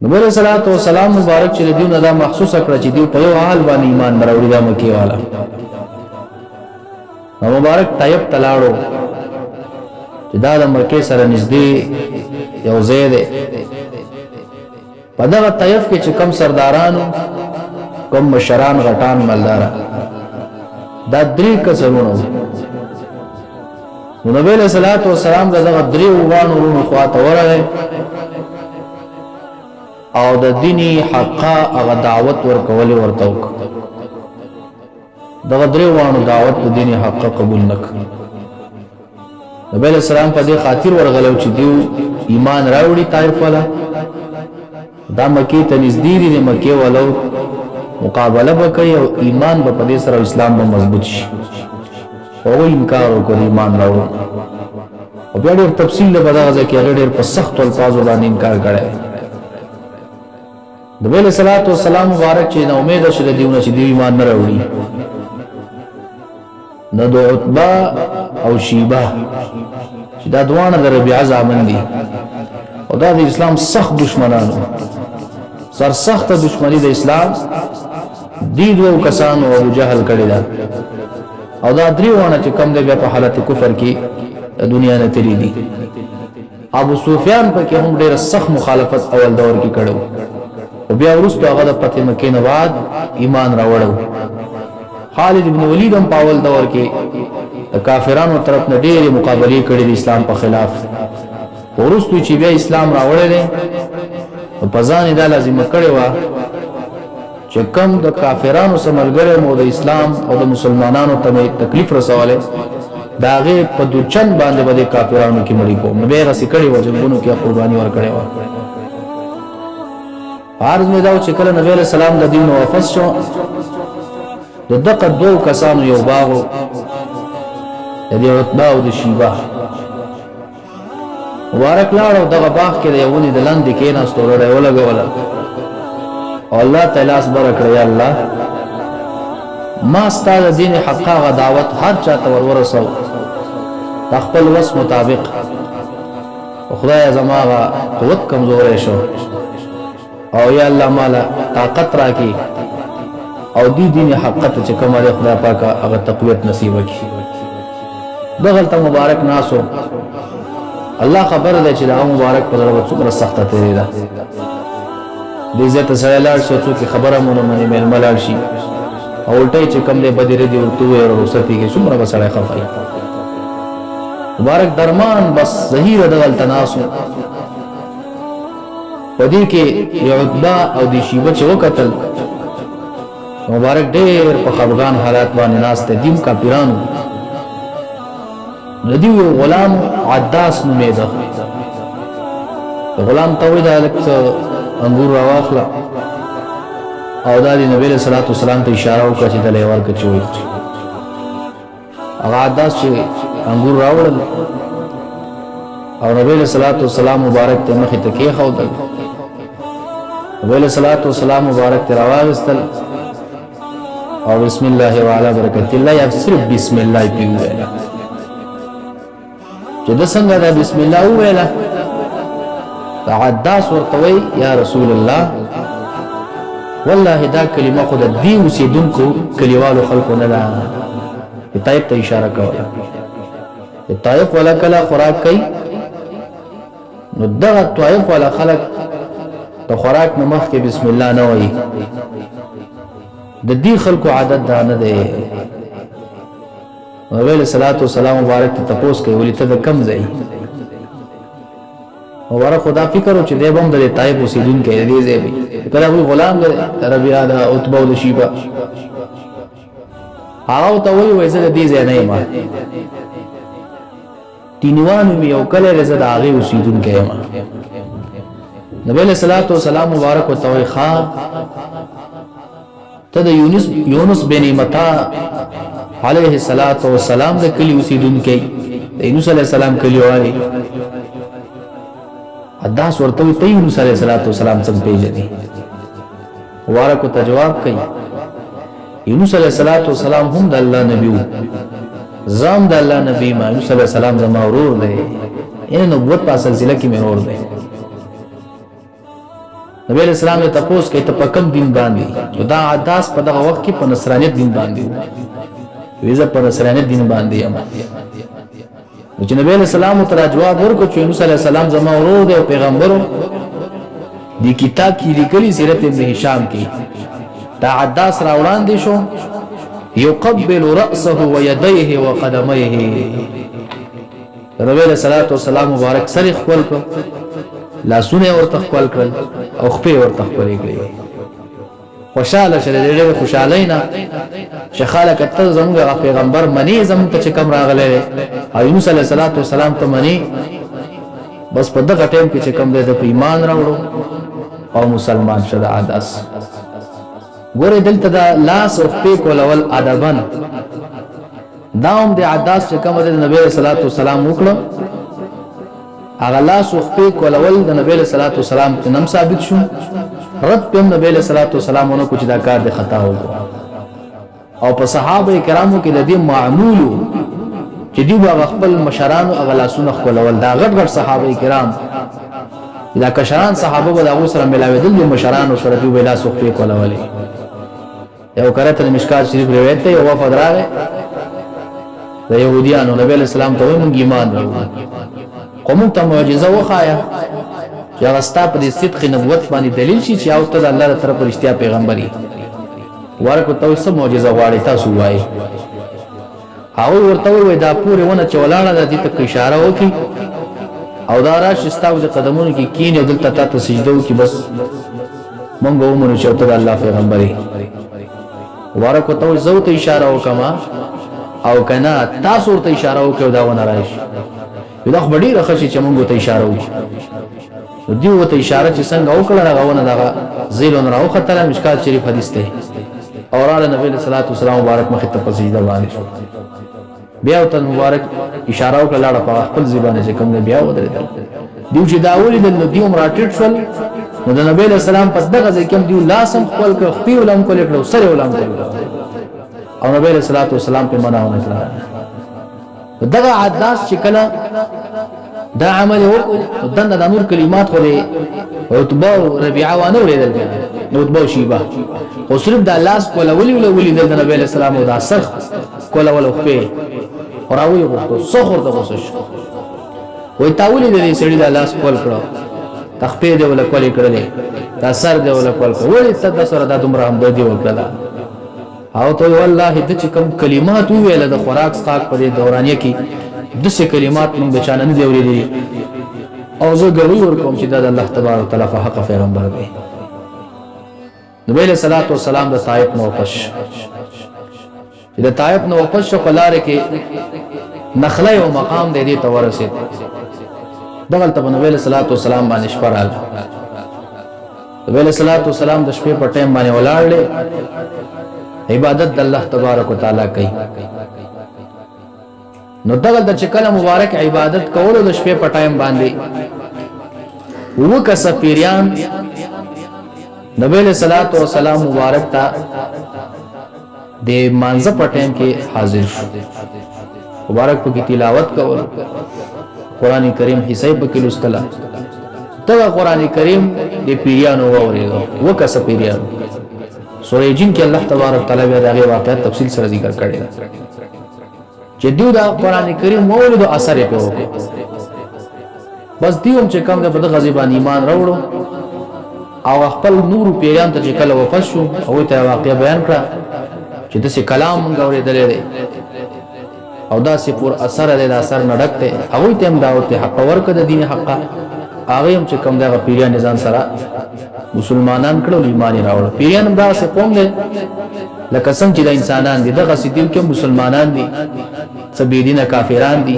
نبی علیہ الصلوۃ والسلام مبارک چې دیو نه دا مخصوص کړ چې دیو په یو حال باندې ایمان راوړي دا مکی والا مبارک طیب تلاړو چې دا د مکه سره نږدې یو ځای دی په دغه طیف کې چې کم سردارانو کم مشران غټان مالدارا دا درې کسرونه نو نبی علیہ الصلوۃ والسلام دغه درې وانو ورونو خواته ورغی او د دینی حقا هغه دعوت ورکول ورته وک دغه درې وانو دعوت د دینی حقا قبول نک نبی علیہ السلام په دې خاطر ورغلو چې دیو ایمان راوړي طائف والا دا مکی ته نږدې دي مکی والو مقابله وکړي او ایمان په دې سره اسلام به مضبوط شي او انکار وکړي ایمان راوړ او بیا ډېر تفصیل له بداغه ځکه ډېر په سخت الفاظ باندې انکار کړي نبی علیہ الصلوۃ والسلام مبارک چې نو امید شله دیونه چې دی ایمان نه راوړي نو د عتبہ او شیبه چې دا دوانه د ربيعه زامن دي او دا د اسلام سخت دشمنانو سر سخت دشمنی د اسلام دی دوه کسانو ابو جهل کړی دا او دا دریوانه چې کم دی په حالت کفر کې دنیا نه تیری دي ابو سفیان په کې هم ډېر سخت مخالفت اول دور کې کړو او بیا ورسته هغه د فتح مکې نه بعد ایمان راوړو خالد بن ولید هم په اول دور کې د کافرانو طرف نه ډېرې مقابلې کړې د اسلام په خلاف ورسته چې بیا اسلام راوړل او په ځان دا لازم کړی و چې کم د کافرانو سره ملګری مو د اسلام او د مسلمانانو ته تکلیف رسوله داغه په دوچن باندې باندې کافرانو کې مړی کوم نو به راسي کړی و جنگونو کې قرباني ور کړی و عرض مې دا چې کله نبی علیہ السلام د دین واپس شو د دقه دوه کسانو یو باغو د عتبہ او د شیبه مبارک لاړو دغه باغ کې د یوونی د لاندې کې نه ستوره ولګوله او الله تعالی صبر کړی الله ما ستاسو دین حقا دعوت هر چاته ورسو د خپل وس مطابق خدای زماغه قوت کمزور شو او یا الله مالا طاقت راکې او دین حقیقت چې کومه خدای پاک هغه تقویت نصیب کړي دغلت مبارک ناسو الله خبر ده چې دا مبارک په ضرورت څومره سخته تیری ده دې عزت سره لاړ شو چې خبره مونږ مې ملال شي او الټي چې کم دې بدره دي ورته او رخصتي کې څومره وسړی خفای مبارک درمان بس ظهیر دغلت ناسو پدې کې عتبہ او د شیبه چې وکتل مبارک ډېر په خفغان حالات باندې ناس ته دیم کا پیرانو ندی غلام عداس نومې ده غلام ته وې دا لکه انګور راواخلا او دا د نبی صلی الله علیه وسلم ته اشاره وکړه چې د لیوال کې چوي هغه عداس چې انګور راوړل او نبی صلی الله علیه وسلم مبارک ته مخې ته کې خودل نبی صلی الله علیه وسلم مبارک ته راوستل او بسم الله وعلى برکت الله یا صرف بسم الله پیوه چې د څنګه دا بسم الله ویلا عداس ورتوي یا رسول الله والله دا کلمه خود دی وسیدونکو کلیوالو خلقو نه ده طائف ته اشاره کوي طائف ولا کلا خوراک کوي نو دغه طائف ولا خلق د خوراک نه مخکې بسم الله نه وایي د دې خلقو عادت دا نه ده نبی علیہ الصلوۃ والسلام مبارک ته تپوس کوي ولې ته د کم ځای مبارک خدا فکر او چې د بم د طائف وسیدون کې دې ځای وي کله وی غلام د ربيعه د عتبہ او شیبه هغه ته وی وایي دې ځای نه ما تینوان می یو کله رضا د هغه وسیدون کې ما نبی علیہ الصلوۃ والسلام مبارک او توي خا ته د یونس بن متا علیہ الصلوۃ والسلام د کلی اوسیدون کې د یونس علیہ السلام کلی وایي عداس ورته ته یونس علیہ الصلوۃ والسلام څنګه پیژني مبارک ته جواب کوي یونس علیہ الصلوۃ والسلام هم د الله نبی زام د الله نبی ما یونس علیہ السلام زما ورور دی ان نبوت په سلسله کې مې ورور دی نبی علیہ السلام ته تپوس کوي ته په کوم دین باندې؟ دا عداس په دغه وخت کې په نصرانیت دین باندې وي، زه په نصرانیت دین باندې یم. چې نبی علیہ السلام ته جواب ورکړ چې موسی علیہ السلام زما ورور دی او پیغمبرو، دی کتاب کې لیکلي سیرت ابن هشام کې دا عداس را وړاندې شو، یقبل رأسه ويديه وقدميه. نبی علیہ الصلوۃ والسلام مبارک سر خپل کړ، لاسونه ورته خپل کړل او خپې ورته خپلې کړې. خوشاله شول، ډېر خوشاله نه چې خلک ته زموږ پیغمبر منی زموږ ته چې کم راغلی او یونس علیه السلام ته منی. بس په دغه ټیم کې چې کم دی د په ایمان راوړو او مسلمان شو. د عداس ګورې دلته د لاس او خپې کولول ادبن، دا هم د عداس چې کوم د نبی صلی الله علیه وسلم وکړو، هغه لاس او خپې کولول د نبی صلی الله علیه وسلم ته نم ثابت شو. رد په نبی صلی الله علیه وسلم ونه کوم چې دا کار د خطا وکړو. او په صحابه کرامو کې د دې معمولو چې دی هغه خپل مشرانو هغه لاسونه کولول. دا غټ غټ صحابه کرام، دا کشران صحابه به د سره ملاویدل د مشرانو سره دی ویلا سو خپې کولولې. یو کرته مشکات شریف روایت ته یو وفد راغی د يهوديانو، نبی علیہ السلام ته موږ ایمان ورو قوم ته معجزه وخایا چې هغه ستا په دې صدق نبوت باندې دلیل شي چې او ته د الله تعالی طرف رښتیا پیغمبري ورکو ته څه معجزه غواړي تاسو وایي. هغه ورته وای دا پوره ونه چې ولاړه د دې ته اشاره وکي او دا راشي ستاسو د قدمونو کې کینې دلته تاسو سجده وکي، بس مونږ ومنو چې ته د الله پیغمبري. ورکو ته زو ته اشاره وکما او کنا تاسو ورته اشاره وکړو دا ونه راشي. دا خو ډیره خشي چې مونږ ته اشاره وکړو. دی وته اشاره چې څنګه وکړه هغه ونه دغه زیلون راو خطر مشکات شریف حدیث ته اور علی نبی صلی الله علیه وسلم مبارک مخ ته سجده باندې شو. بیا ته مبارک اشاره وکړه لاړه په خپل زبانه چې کوم بیا ودرېدل. دیو چې دا ولید نو دیوم راټیټ شول نو د نبی علیہ السلام پس دغه ځکه دیو لاسم خپل کړ، خپل ولم کول کړو، سره ولم کړو او نبی علیہ الصلوۃ والسلام په معنا ونه کړه. دغه عداس چې کله دا عمل وکړو دنه د نور کلمات خو له عتبہ ربيعه وانه ولیدل نو عتبہ شیبه خو صرف د لاس کوله ولي د نبی علیہ السلام او د سرخ کوله ولو په اوراوي وکړو سخر ته وسش وای تاولې د سړي د لاس کول کړو تخپې دی ولا کولې کړلې دا سر دی ولا کول کړو ولې ته سره د دومره هم دی وکړه او ته والله د چې کوم کلمات ویل د خوراک ساق په دورانیه کې دسه کلمات موږ بچانه نه دی اورېدلې او زه ګوي ورکوم چې د الله تبارک وتعالى په حق پیغمبر دی. نبی علیہ الصلوۃ والسلام د طائف نو پش چې د طائف نو پش په لار کې نخله او مقام دی ته ورسید. دغه ته نبی علیہ الصلوۃ والسلام باندې شپرال. نبی علیہ الصلوۃ والسلام د شپې په ټیم باندې ولاړل عبادت د الله تبارک وتعالى کوي. نو دغه د چکل مبارک عبادت کولو د شپې په ټایم باندې وک سفیریان نبی علیہ الصلوۃ والسلام مبارک تا د مانزه په ټایم کې حاضر شو. مبارک په تلاوت کول قران کریم حصے په کې لستلا دغه قران کریم د پیریانو وورېدو وک سفیریان سورې جن کې الله تبارک تعالی بیا دغه واقعیت تفصیل سره ذکر کړی چې دیو دا قران کریم مولد اثر په وکړي. بس دیوم چې کوم د په غزيبان ایمان راوړو او خپل نور پیران ته چې کله وفات شو او ته واقعي بیان کړه چې د څه کلام غوړې درې او دا سي پور اثر لري دا اثر نډکته هغه ته هم دعوت حق ورکړه د دین حق هغه هم چې کوم د پیران نظام سره مسلمانان کړو ایمان راوړو. پیران دا څه قوم دي لکه څنګه چې د انسانان دي دغه سیدیو کې مسلمانان دي سبیدینه کافران دي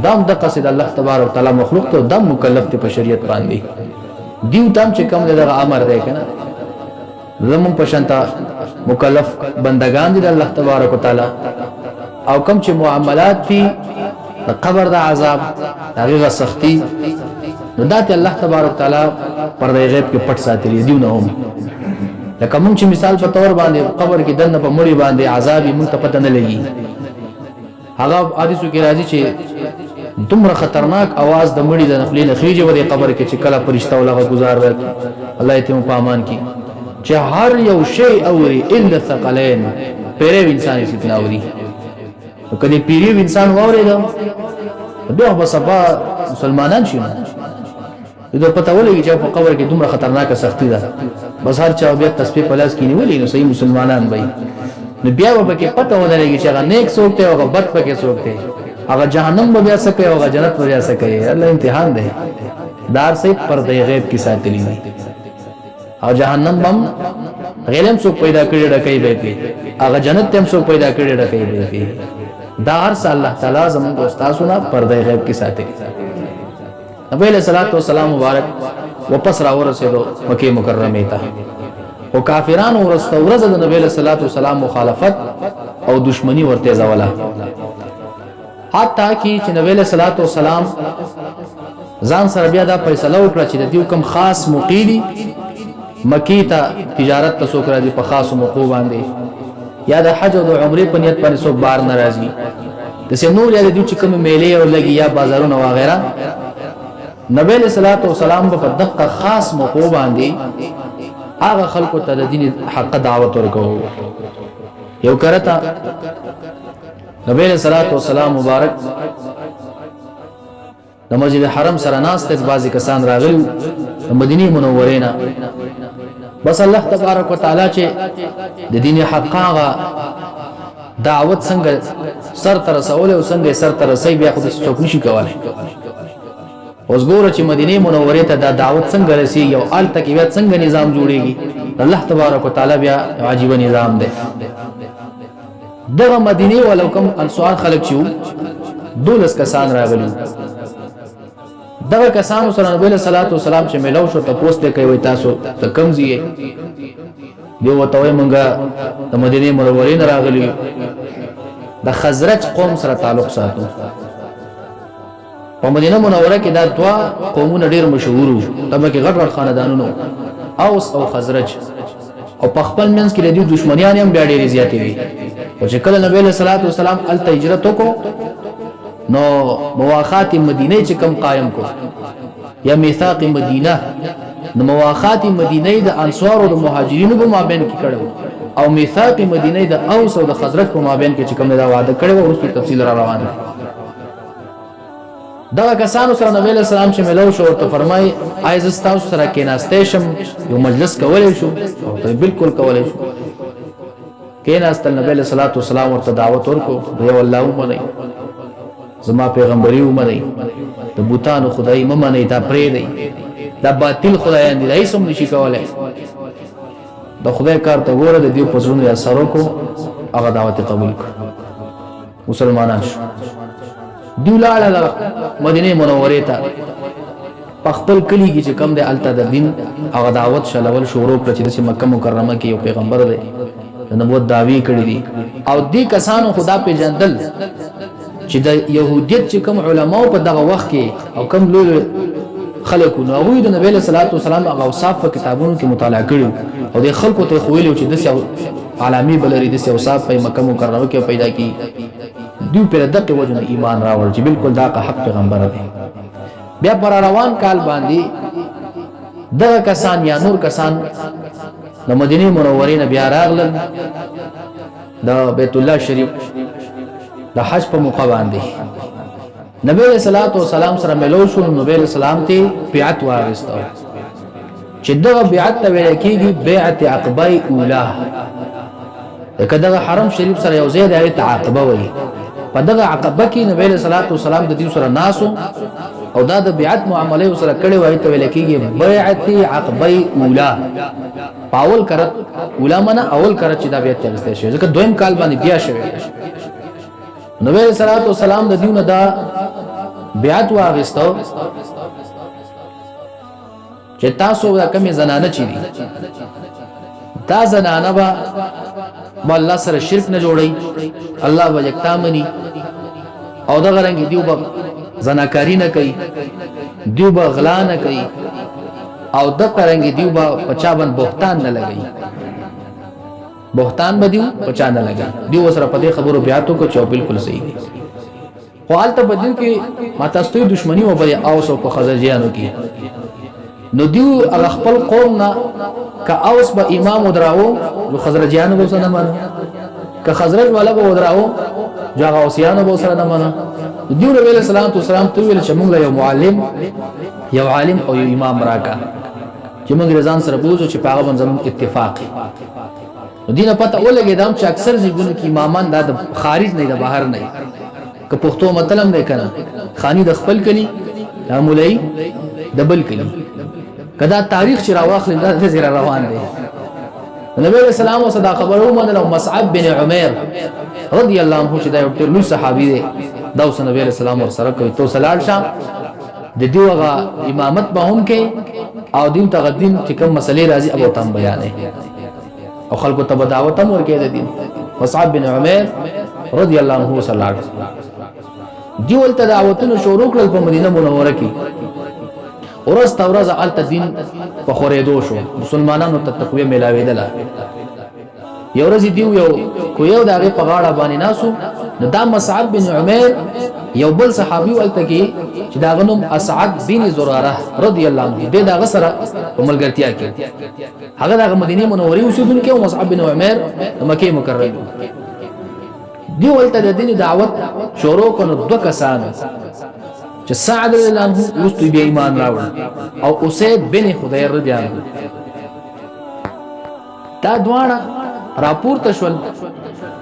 دام د قصد الله تبارک وتعالى مخلوق ته دم مکلف ته په شریعت باندې دیو تام چې کوم دغه امر دی کنه زمون په شانتا مکلف بندگان دي د الله تبارک وتعالى او کوم چې معاملات دي د قبر د عذاب دغه سختی نو دات الله تبارک وتعالى پر غیب کې پټ ساتلی دیو نه هم لکه مونږ چې مثال په تور باندې قبر کې دنه په مړی باندې عذاب مونږ ته پته نه لګي. هغه حدیثو کې راځي چې دومره خطرناک आवाज د مړي د نخلي نخريجه ودی قبر کې چې کله فرشتہ ولغه گزار راکړي الله یې تم په امان کې چې هر یو شی اوري الا ثقلين پیرو انسان فتنه اوري کله پیرو انسان ووري دا دوه بسبا مسلمانان شي دا پته ولګي چې په قبر کې دومره خطرناک سختی ده بس هر چا بیا تسبیح په لاس کې نیولې نو صحیح مسلمانان وي نو بیا به کې پته ولګي چې هغه نیک څوک دی او هغه بد پکې څوک دی هغه جهنم به بیا څه کوي او هغه جنت به بیا څه کوي الله امتحان دی دار سي پردې غیب کې ساتلی وي او جهنم بم غیرم څوک پیدا کړی ډکې به کوي هغه جنت هم څوک پیدا کړی ډکې به کوي دار سه الله تعالی زموږ استادونه پردې غیب کې ساتي نبی علیہ الصلوۃ والسلام مبارک واپس را ورسېدو مکه مکرمه ته او کافرانو ورستورزه د نبی علیہ الصلوۃ والسلام مخالفت او دشمنی ورته زولا حتی کی چې نبی علیہ الصلوۃ والسلام ځان سره بیا دا فیصله وکړه چې د دې کوم خاص مقیدی مکی ته تجارت ته څوک راځي په خاص موقع باندې یا د حج او د عمرې په نیت باندې څوک بار ناراضي د سينور یا د دې کوم میلې او لګي یا بازارونه وغیرہ نبی علیہ الصلوۃ والسلام په دقه خاص موقع باندې هغه خلکو ته د دین حق دعوت ورکو یو کرتا نبی علیہ الصلوۃ والسلام مبارک د مسجد حرم سره ناس ته بعضی کسان راغلي د مدینه منورې نه بس الله تبارک وتعالى چې د دین حق هغه دعوت څنګه سر تر رسول او څنګه سر تر رسي بیا خو څوک نشي کولای اوس ګوره چې مدینه منورې ته دا دعوت څنګه رسیږي او آل تک بیا څنګه نظام جوړيږي الله تبارک وتعالى بیا عجیب نظام دی دغه مدینه ولو کوم انصار خلق شو دولس کسان راغلي دغه کسان سره نبی صلی الله علیه وسلم چې ملو شو ته پوسټ کوي تاسو ته کم زیه دی وته مونږه د مدینه منورې نه راغلي د خزرج قوم سره تعلق ساتو په مدینه منوره کې دا دوا قومونه ډیر مشهور وو تبه کې غټ غټ خاندانونو اوس او خزرج او په خپل منځ کې د دشمنیان هم ډېرې زیاتې وي او چې کله نبی صلی الله علیه وسلم ال هجرت وکړو نو مواخات مدینه چې کم قائم کو یا میثاق مدینه نو مواخات مدینه د انصار او د مهاجرینو په مابین کې کړو او میثاق مدینه د اوس او د خزرج په مابین کې چې کوم دا وعده کړو ورسره تفصیل را روانه دا کسانو سره نبی علیہ السلام چې ملو شو ته فرمای ایز تاسو سره کې ناستې شم یو مجلس کولای شو او ته بالکل کولای شو کې ناست نبی علیہ الصلوۃ والسلام ورته دعوت ورکو دی والله ومني زما پیغمبري ومني د بوتانو خدای ممنه تا پرې دی دا باطل خدایان دي هیڅ هم نشي کولای د خدای کار ته ګوره د دې پزړونو یا سره کو هغه دعوت قبول کړ مسلمانان شو دولاله مدینه منورې ته خپل کلی کې چې کم د الته د دین هغه دعوت شلول شروع کړ چې د مکه مکرمه کې یو پیغمبر دی د نبوت دعوی کړی دي او دې کسانو خدا په جندل چې د يهودیت چې کوم علماو په دغه وخت کې او کوم لول خلکو نو هغه د نبی صلی الله علیه وسلم هغه اوصاف په کتابونو کې مطالعه کړي او د خلکو ته خویل چې د عالمي بلری د اوصاف په مکه مکرمه کې پیدا کی دیو پر دغه وجه ایمان راوړ چې بالکل دا حق پیغمبر دی بیا پر روان کال باندې دغه کسان یا نور کسان د مدینه منورې نه بیا راغلل د بیت الله شریف د حج په موقع باندې نبی صلی الله علیه وسلم سره ملو شو نبی اسلام ته بیعت واغستو چې دغه بیعت ته ویل کېږي بیعت عقبه اوله کله حرم شریف سره یو ځای د عقبه وایي په دغه عقبه کې نبی صلی الله علیه وسلم د دې سره ناسو او دا د بیعت معاملې سره کړي وایي ته ویل کېږي بیعت عقبه اوله پاول کرت علماء اول کرت چې دا بیعت ترسته شي ځکه دویم کال باندې بیا شوی نبی صلی الله علیه وسلم د دیونه دا بیعت واغستو چې تاسو دا کمی زنانه چي دي دا زنانه با الله سره شرک نه جوړي الله به یکتا مني او دا غرنګ دیو به زناکاری نه کوي دیو به غلا نه کوي او د قرنګ دیو با پچابن بهتان نه لګي بهتان به دیو پچا نه لګي دیو سره په دې خبرو بیا تو کو چې بالکل صحیح دي خو حالته په دې کې ما تاسو ته دښمنی و په اوس او په خزرجیانو کې نو دیو هغه خپل قوم نه که اوس به امام ودراو نو خزرجیانو به سره مانه که خزرج والا به ودراو جاغه اوسیانو به سره مانه دیو نبی علیہ السلام ته ویل چې موږ یو معلم یو عالم او یو امام راکا چې موږ رضان سره بوزو چې په هغه باندې اتفاق نو دینه پته ولګی دا چې اکثر ځګونو کې امامان د خارج نه د بهر نه که پښتو مطلب نه کنه خانی د خپل کلی د مولای د بل کلی کدا تاریخ چې راواخل د زیرا روان دی نبی علیہ السلام او صدا خبرو منلو مصعب بن عمیر رضی الله عنه چې دا یو ډېر لوی صحابي دی دا اوس نبی علیہ السلام ور سره کوي تو سلال شام د دیوغه امامت به هم کې او دین تقدیم چې کوم مسلې راځي ابو تام بیانې او خلکو ته دعوت هم ورکې د دین مصعب بن عمیر رضی الله عنه صلی الله علیه وسلم دیول ته دعوتونه شروع کړل په مدینه منوره کې ورځ تورز الته دین په خورېدو شو مسلمانانو ته تقویه ملاوېدله یو ورځ دیو یو کو یو دغه په غاړه باندې ناسو نو دا مصعب بن عمیر یو بل صحابي ولته کې چې دا غنوم اسعد بن زراره رضی الله عنه د دغه سره په ملګرتیا کې هغه د مدینه منورې اوسیدونکو او مصعب بن عمیر مکه مکرمه دی ولته د دین دعوت شروع کړو دوه کسان چې سعد رضی الله عنه اوس بیا ایمان راوړ او اسید بن خدیر رضی الله عنه دا دواړه راپورته شول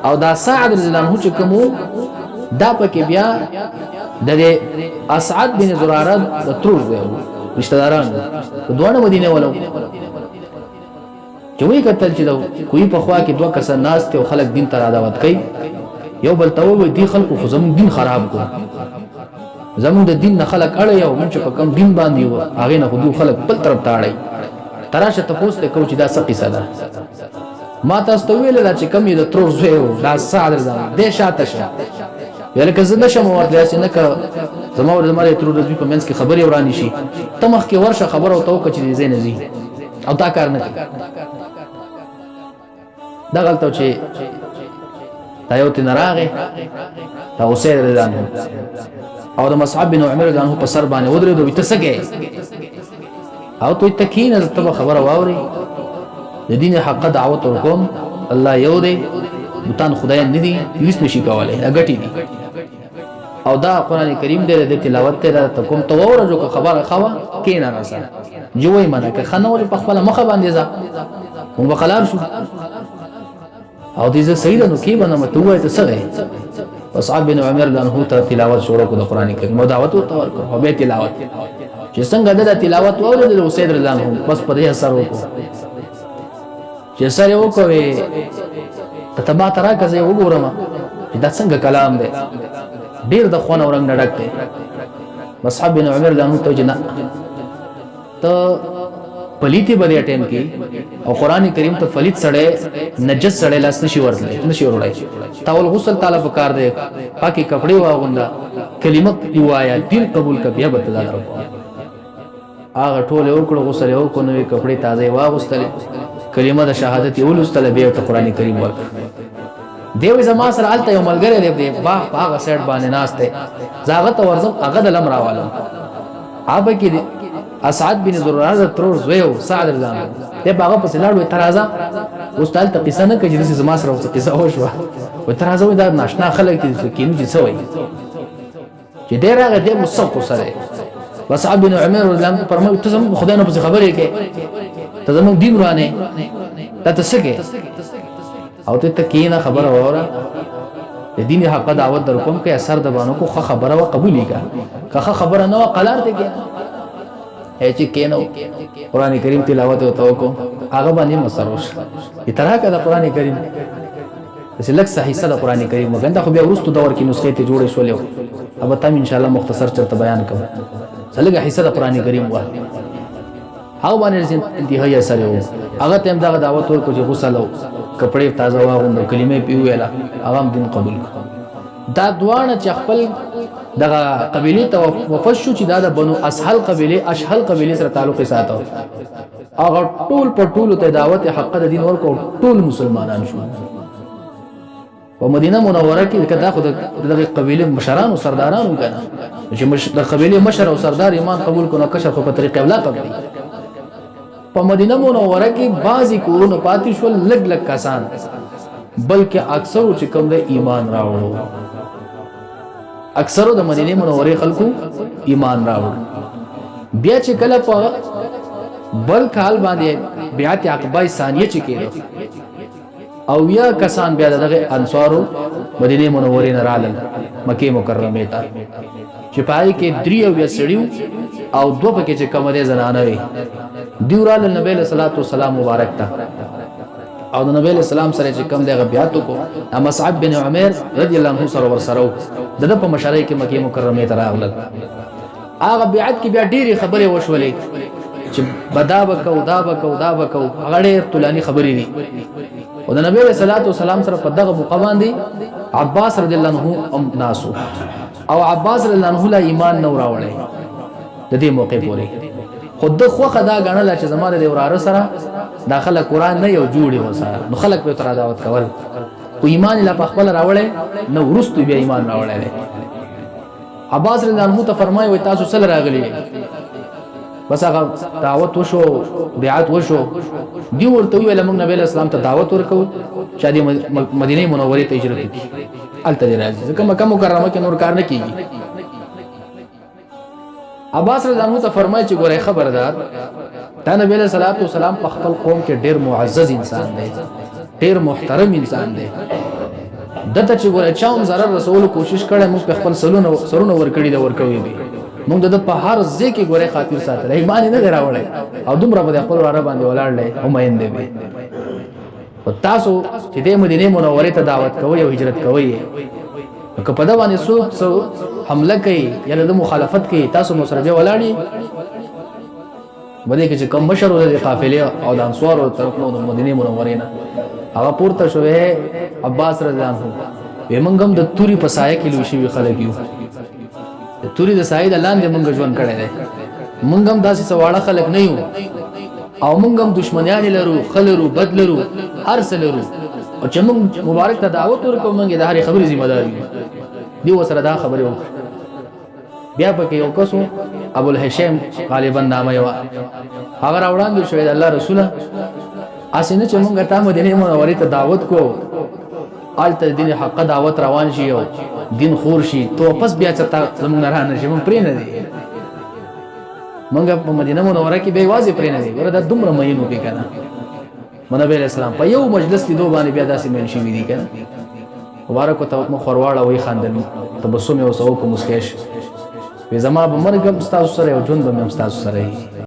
او دا سعد رضی الله عنه چې کوم دا پکې بیا د اسعد بن زراره د ترور دی رشتہ داران دوه مدینه ولو چې وی کتل چې دا کوئی په خوا کې دوه کسان ناس ته خلک دین ته دعوت کوي یو بل ته وی دي خلکو خو زموږ دین خراب کو زموږ د دین نه خلک اړه یو موږ په کم دین باندې و هغه نه خو خلک بل طرف ته اړي تراشه تاسو ته کو چې دا څه قصه ده ما تاسو ته ویل چې کم یې د ترور زوی دا سعد د شاته شه یله که زه نشم ورته چې نه که زما ور زما ترور زوی په منځ کې خبري ورانی شي ته مخ کې ورشه خبر او تو چې زین زی او دا کار نه کوي دا غلطه چې دا یو تن راغی دا اوسید رضان او د مصعب بن عمر رضان په سر باندې ودرې دوی ته سګي او ته تکین از ته خبر واوري د دین حق دعوت ورکوم الله یو دی بوتان خدای نه دی هیڅ نشي کولای اګټی دی او دا قران کریم دی د تلاوت ته ته کوم تو ورجو خبره خوا کین نه سره جوړی منه که خنول په خپل مخه باندې ځه موږ خلاف شو او دې صحیح نو کې باندې متوه ته سره مصعب بن عمر له ته تلاوت شروع کړه قران کریم او دعوت او تور او به تلاوت چې څنګه د تلاوت اورل د سید رضی الله عنه بس په دې اثر وکړه چې سره وکوي ته ما ترا کزه وګورم چې دا څنګه کلام دی ډیر د خون اورنګ نډک دی مصعب بن عمر له ته جنا ته پلیتی بده ټیم کې او قران کریم ته فلیت سړی نجس سړی لاس نشي ورتلې نشي ورولای تاول غسل تعالی په کار دی پاکي کپڑے واغوندا کلمت دیوایا دین قبول ک بیا به تعالی هغه ټول یو کړه غسل یو کو نوې کپڑے تازه واغستل کلمه د شهادت یو لستل به ته قران کریم ورک دیو زما سره الته یو ملګری دی با هغه سیټ باندې ناشته زاغت ورزم هغه د لمراوالو اب کې اسعد بن زراره ترور زویو سعد رضان ته باغه په سلاړو ترازا استاد ته قصه نه کوي چې زما سره قصه وشوه و ترازا دا ناشنا خلک دي کینو چې سوي چې ډیر هغه د مصق سره مصعب بن عمر رضان پرمو ته زمو خدای نه په خبرې کې ته زمو دین روانه ته تسکه او ته تکینه خبره وره د دین حق دعوت در کوم کې اثر د بانو کو خبره او قبولې کا خبره نه قلار ته کې چې کینو قران کریم تلاوت او توکو هغه باندې مسروش اترا کده قران کریم چې لک صحیح صد قران کریم وګنده خو بیا ورستو دور کې نسخه ته جوړې شولې او تم ان شاء الله مختصر چرته بیان کوم څلګه حصہ د قران کریم وه هاو باندې انتهایی اثر یو هغه تم دا دعوت ورکو چې غسل او کپڑے تازه واغوند کلمې پیوېلا عوام دین قبول دا دوانه چې خپل دغه قبيله ته وفشو چې دا د بنو اسحل قبيله اشحل قبيله سره تعلق ساتو هغه ټول په ټول ته دعوت حق د دین ورکو ټول مسلمانان شو په مدینه منوره کې کدا خو دغه قبيله مشران او سردارانو کنه چې د قبيله مشر او سردار ایمان قبول کو نو کشر خو په طریقې اولا قبلي په مدینه منوره کې بعضی کورونه پاتې شول لګ لګ کسان بلکې اکثر چې کوم د ایمان راوړو اکثر د مدینه منوره خلکو ایمان راوړ بیا چې کله په بل کال باندې بیعت عقبه ثانیه چې کېدو او یا کسان بیا دغه انصارو مدینه منوره نه رالل مکه مکرمه ته چې پای کې دریو بیا سړیو او دو پکې چې کوم دي زنانه وي دیورال نبی له صلوات و سلام مبارک ته او د نبی له سلام سره چې کوم دغه بیعت کو مصعب بن عمر رضی الله عنه سره ورسره دغه په مشرۍ کې مکه مکرمه ته راغلل هغه بیعت کې بیا ډېری خبرې وشولې چې بدا بکو دا بکو دا بکو هغه ډېر طولانی خبرې دي او د نبی له صلوات و سلام سره په دغه موقع باندې عباس رضی الله عنه ناسو او عباس رضی الله عنه لا ایمان نو راوړی د دې موقع پورې خود خو خدا غنل چې زماره د وراره سره داخله قران نه یو جوړي وساره نو خلک به تر دعوت کول او ایمان لا په خپل راوړې نو ورستو بیا ایمان راوړې عباس رضی الله عنه ته فرمایي وای تاسو سره راغلي بس هغه دعوت وشو بیعت وشو دی ورته ویل موږ نبی اسلام ته دعوت ورکو چې د مدینه منوره ته هجرت وکړي الته راځي ځکه مکه مکرمه کې نور کار نه کیږي عباس رضی الله عنه ته فرمایي چې ګوره خبردار دا نبی له صلوات و سلام په خپل قوم کې ډېر معزز انسان دی ډېر محترم انسان دی دته چې ګوره چاوم zarar رسول کوشش کړي موږ په خپل سرونه ورکړي دا ورکوي دي موږ د په هر ځای کې ګوره خاطر ساتل ایمان نه راوړل او دومره په خپل واره باندې ولاړل او مین دی او تاسو چې د مدینه منوره ته دعوت کوي او هجرت کوي که په دا باندې څوک حمله کوي یا د مخالفت کوي تاسو مو سره ولاړی بده کې چې کوم مشر د قافلې او د انصارو طرف نو د مدینه منوره نه هغه پورته شوې عباس رضی الله عنه ومنګم د توري په سایه کې لوي شي خلک یو د توري د سایه د لاندې منګ ژوند کړي دي منګم داسې سواړه خلک نه یو او منګم دشمنیان لرو خلرو بدلرو هر سلرو او چې موږ مبارک ته دعوت ورکوم موږ د هر خبرې ذمہ دار یو دی وسره دا خبره وکړه بیا پکې یو کسو ابو الهشام غالبا نامه یو هغه راوړاندې شوی د الله رسول اسنه چې موږ ته مدینه منوره ته دعوت کو آلته دین حق دعوت روان شي او دین خور شي تو پس بیا چې زموږ نه رانه شي موږ پرې نه دي موږ په مدینه منوره کې به واځي پرې نه دي ورته دومره مینو کې کنه نبی اسلام په یو مجلس کې دوه باندې بیا داسې مل شي دي کنه مبارک ته مخ ورواړه وای خاندل تبسم او سو کو مسکیش په زما به مرګ استاد سره او ژوند به استاد سره